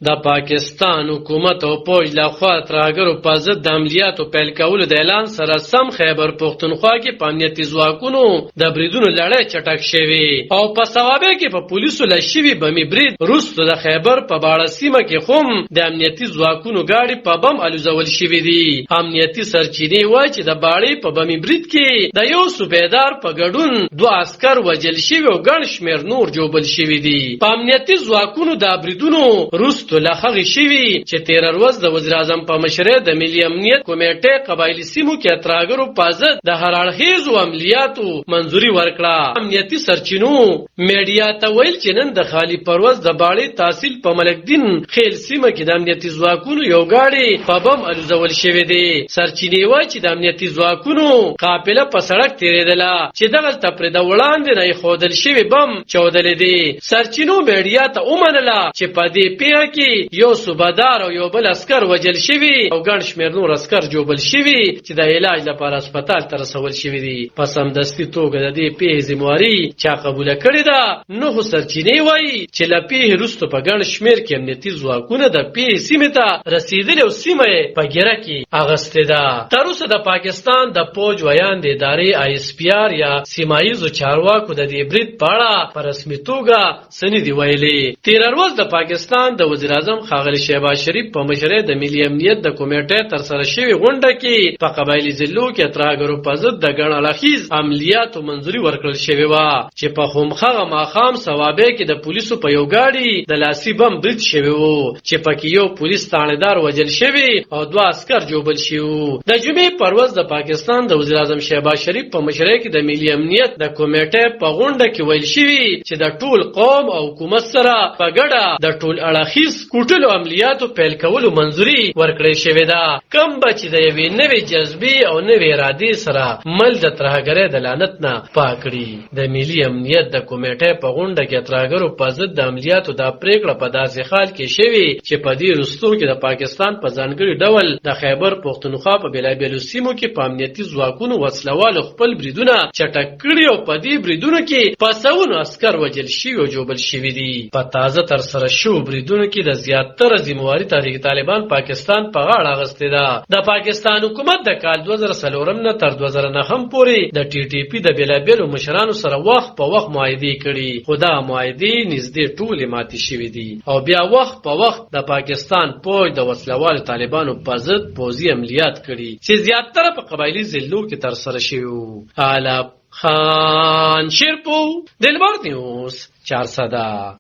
د پاکستان حکومت او پوج لخوا ترهګرو په ضد د عملیاتو پیل کولو د اعلان سره سم خیبر پښتونخوا کې په امنیتي ځواکونو د بریدونو لړۍ چټک شوې او په ثوابه کې په پولیسو لشي بمي برید روسو د خیبر په باړه سیمه کې هم د امنیتي ځواکونو گاډي په بم الوزول شوې دي. امنیتي سرچینې وایي چې د باړې په بمي برید کې د یو صوبیدار په ګډون 2 عسكر وژل شوي او ګڼ شمېر نور جوبل شوي دي. په امنیتي ځواکونو د بریدونو روس لخغه شوی چې 13 ورځ د وزیر اعظم په مشرۍ د ملي امنیت کمیټې قبایلی سیمو کې ترهګرو په ضد د هر اړخیزو عملیاتو منځوري ورکړه. امنیتي سرچینو میډیا ته ویل چې نن د خالی پرواز د باړې تحصیل په ملک دین خیل سیمه کې د امنیتي ځواکونو یو گاډي په بم الوزول شوی دی. سرچینې وایي چې د امنیتي ځواکونو قافله په سړک تیریدله چې دغه تپرې د وړاندې نه خودل شوی بم چودل دي. سرچینو میډیا ته ومنله چې په دې پیښه کې یو صوبیدار او یو بل عسكر وجل شوی او ګڼ شمېر نور عسكر جوبل شوی چې د علاج لپاره هسپتال ته رسول شوی دي. په سمدستي توګه د دې پیښې ذمہواري چا قبول کړې ده نو سرچینې وایي چې له پیښې وروسته په ګڼ شمېر کې امنیتي ځواکونه د پیښې سیمې ته رسیدلي او سیمه یې په ګیره کې اغستې ده. تر اوسه د پاکستان د پوج ویان د ادارې ISPR یا سیمایي چارواکو د دې برید په اړه په رسمي توګه څه نه دي ویلي. 13 ورځ د پاکستان د وزیر اعظم ښاغلی شهباز شریف په مشرۍ د ملي امنیت د کمیټې تر سره شوې غونډه کې په قبایلی ضلعو کې ترهګرو په ضد د ګڼ اړخیز عملیاتو منځوري ورکړل شوې وه چې په همغه ماښام ثوابه کې د پولیسو په یو ګاډي د لاسي بم برید شوی و چې پکې یو پولیس تاڼېدار وژل شوی او 2 عسكر جوبل شوي وو. د جمعې پر ورځ د پاکستان د وزیر اعظم شهباز شریف په مشرۍ کې د ملي امنیت د کمیټې په غونډه کې ویل شوي چې د ټول قوم او حکومت سره په ګډه د ټول اړخیز کوټلو عملیاتو پیل کولو منځوري ورکړې شوې ده. کم به چې د یوې نوې جذبې او نوې ارادې سره مل د ترهګرۍ د لعنت نه پاک کړي. د ملي امنیت د کمیټې په غونډه کې ترهګرو په ضد د عملیاتو دا پریکړه په داسې حال کې شوې چې په دې وروستو کې د پاکستان په ځانګړي ډول د خیبر پښتونخوا په بېلابېلو سیمو کې په امنیتي ځواکونو وسلوالو خپل بریدونه چټک کړي او په دې بریدونو کې په سوونو عسکر وژل شوي او جوبل شوي دي. په تازه ترسره شوو بریدونو کې د زیاتره ذمہواري تحریک طالبان پاکستان په غاړه اغستې ده. د پاکستان حکومت د کال 2004 نه تر 2009 پورې د TTP د بېلابېلو مشرانو سره وخت په وخت معاهدې کړي خو دا معاهدې نږدې ټولې ماتې شوې دي او بیا وخت په وخت د پاکستان پوج د وسلوالو طالبانو په ضد پوځي عملیات کړي چې زیاتره په قبایلی ضلعو کې ترسره شوي وو. عالم خان شیرپور دلبر نیوز 400